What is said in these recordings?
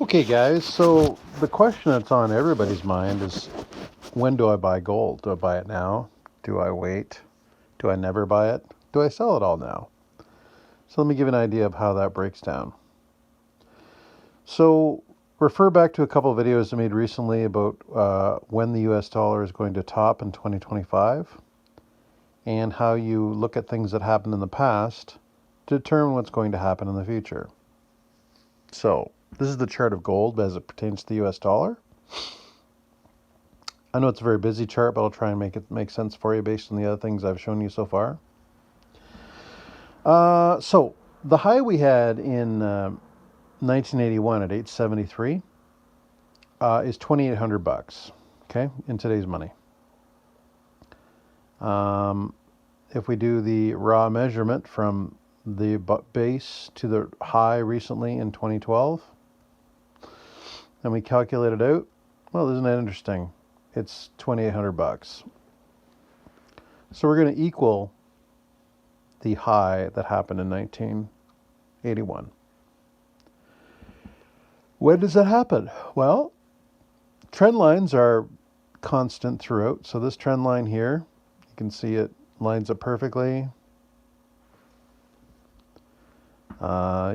Okay, guys, so the question that's on everybody's mind is, when do I buy gold? Do I buy it now? Do I wait? Do I never buy it? Do I sell it all now? So let me give you an idea of how that breaks down. So refer back to a couple of videos I made recently about when the US dollar is going to top in 2025 and how you look at things that happened in the past to determine what's going to happen in the future. So this is the chart of gold as it pertains to the US dollar. I know it's a very busy chart, but I'll try and make it make sense for you based on the other things I've shown you so far. So the high we had in 1981 at 873 is $2,800. Okay, in today's money. If we do the raw measurement from the base to the high recently in 2012, and we calculate it out, well, isn't that interesting? It's $2,800. So we're going to equal the high that happened in 1981. When does that happen? Well, trend lines are constant throughout. So this trend line here, you can see it lines up perfectly.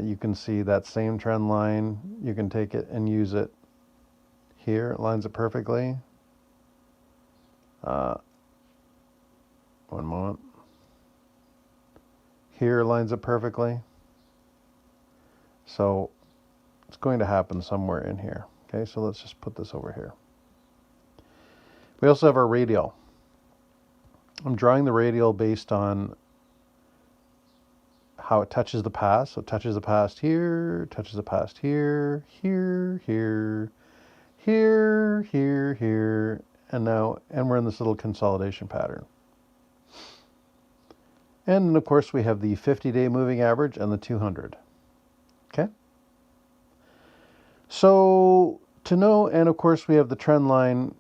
You can see that same trend line. You can take it and use it here. It lines up perfectly. One moment. Here lines up perfectly. So it's going to happen somewhere in here. Okay, so let's just put this over here. We also have our radial. I'm drawing the radial based on how it touches the past. So it touches the past here, touches the past here, here, here, here, here, here, and we're in this little consolidation pattern. And then of course we have the 50-day moving average and the 200. Okay? So to know, and of course we have the trend line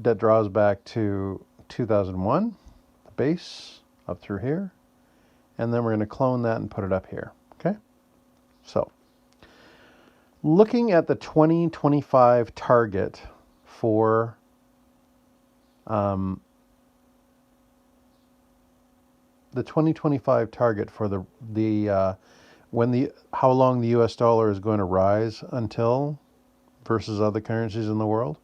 that draws back to 2001, the base up through here, and then we're going to clone that and put it up here. Okay? So looking at the 2025 target for the 2025 target for how long the US dollar is going to rise until versus other currencies in the world.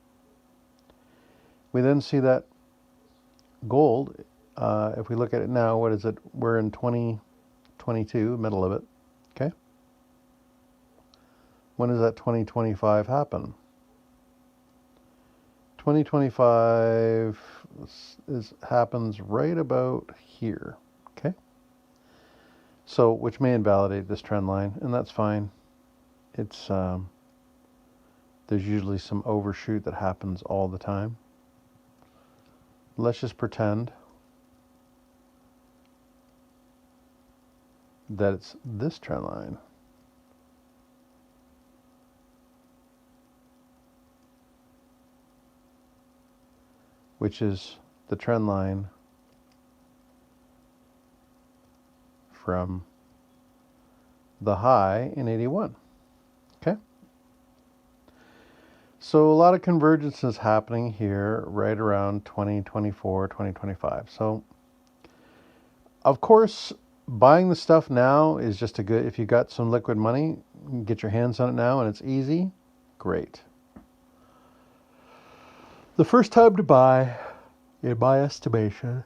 We then see that gold, if we look at it now, what is it? We're in 2022, middle of it. Okay. When does that 2025 happen? 2025 happens right about here. Okay. So, which may invalidate this trend line, and that's fine. It's there's usually some overshoot that happens all the time. Let's just pretend that it's this trend line. Which is the trend line from the high in 81. Okay? So a lot of convergence is happening here right around 2024, 2025. So, of course, buying the stuff now is just a good, if you got some liquid money, get your hands on it now and it's easy, great. The first time to buy, in my estimation,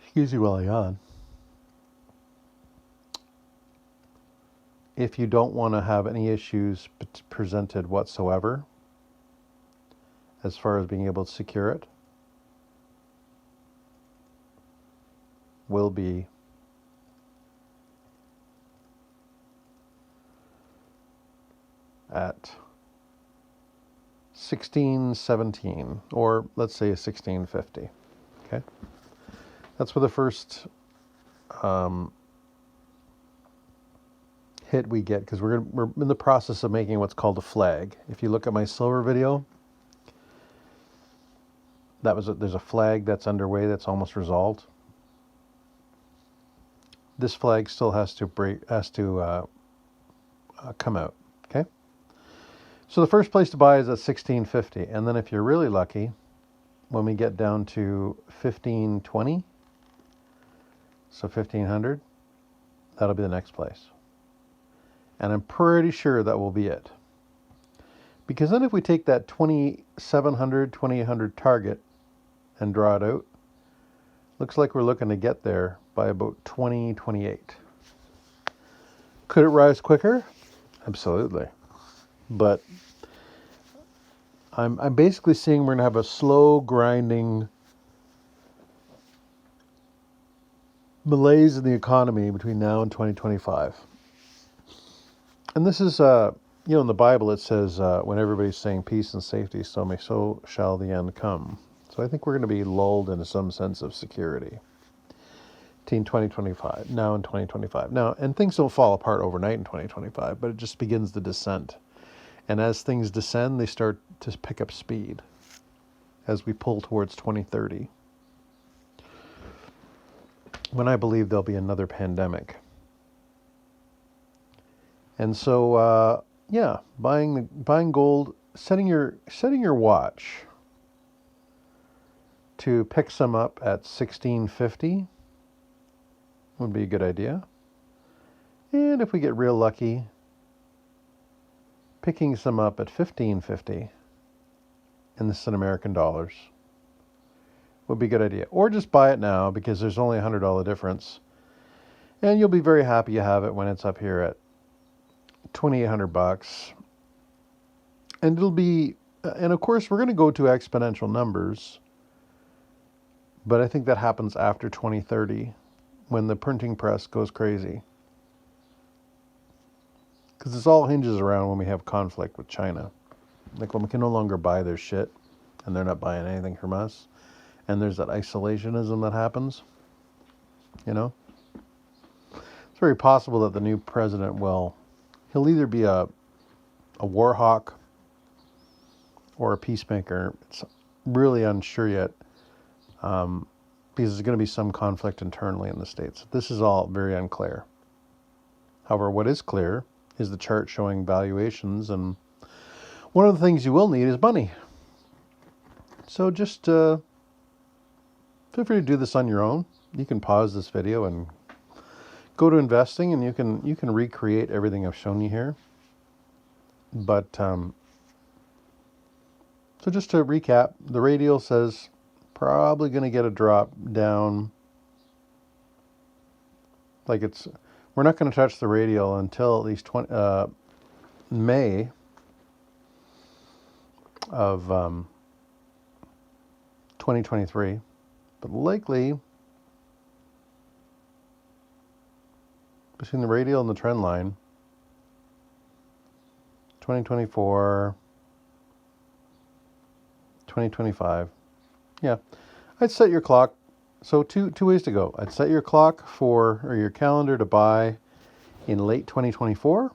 excuse me while I yawn, if you don't want to have any issues presented whatsoever as far as being able to secure it, will be at 1617, or let's say 1650. Okay, that's where the first hit we get, because we're in the process of making what's called a flag. If you look at my silver video, there's a flag that's underway that's almost resolved. This flag still has to come out. Okay. So the first place to buy is at 1650, and then if you're really lucky, when we get down to 1520, so 1500, that'll be the next place. And I'm pretty sure that will be it. Because then if we take that 2700, 2800 target and draw it out, looks like we're looking to get there by about 2028. Could it rise quicker? Absolutely. But I'm basically seeing we're going to have a slow grinding malaise in the economy between now and 2025. And this is, in the Bible it says, when everybody's saying peace and safety, so shall the end come. So I think we're going to be lulled into some sense of security. In 2025, now in 2025. Now, and things don't fall apart overnight in 2025, but it just begins the descent. And as things descend, they start to pick up speed as we pull towards 2030, when I believe there'll be another pandemic. And so, buying gold, setting your watch to pick some up at 1650 would be a good idea. And if we get real lucky, picking some up at 1550, and this is in American dollars, would be a good idea. Or just buy it now, because there's only $100 difference. And you'll be very happy you have it when it's up here at $2,800. And it'll be, and of course we're going to go to exponential numbers, but I think that happens after 2030, when the printing press goes crazy. Because this all hinges around when we have conflict with China. Like when we can no longer buy their shit, and they're not buying anything from us, and there's that isolationism that happens, It's very possible that the new president he'll either be a war hawk or a peacemaker. It's really unsure yet, because there's going to be some conflict internally in the States. This is all very unclear. However, what is clear is the chart showing valuations, and one of the things you will need is money. So just feel free to do this on your own. You can pause this video and go to investing, and you can recreate everything I've shown you here. But so just to recap, the radial says probably going to get a drop down. We're not going to touch the radial until at least May of 2023, but likely between the radial and the trend line, 2024, 2025. Yeah, I'd set your clock. So two ways to go. I'd set your clock or your calendar to buy in late 2024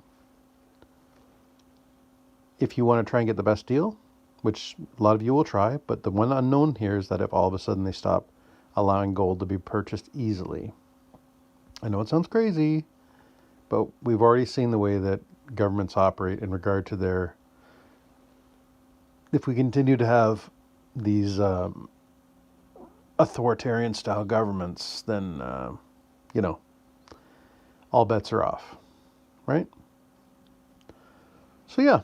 if you want to try and get the best deal, which a lot of you will try, but the one unknown here is that if all of a sudden they stop allowing gold to be purchased easily. I know it sounds crazy, but we've already seen the way that governments operate in regard to if we continue to have these authoritarian style governments, then, all bets are off, right? So yeah,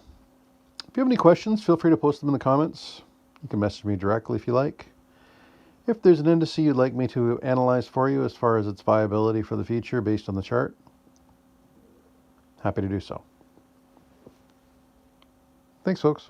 if you have any questions, feel free to post them in the comments. You can message me directly if you like. If there's an indice you'd like me to analyze for you as far as its viability for the future based on the chart, happy to do so. Thanks, folks.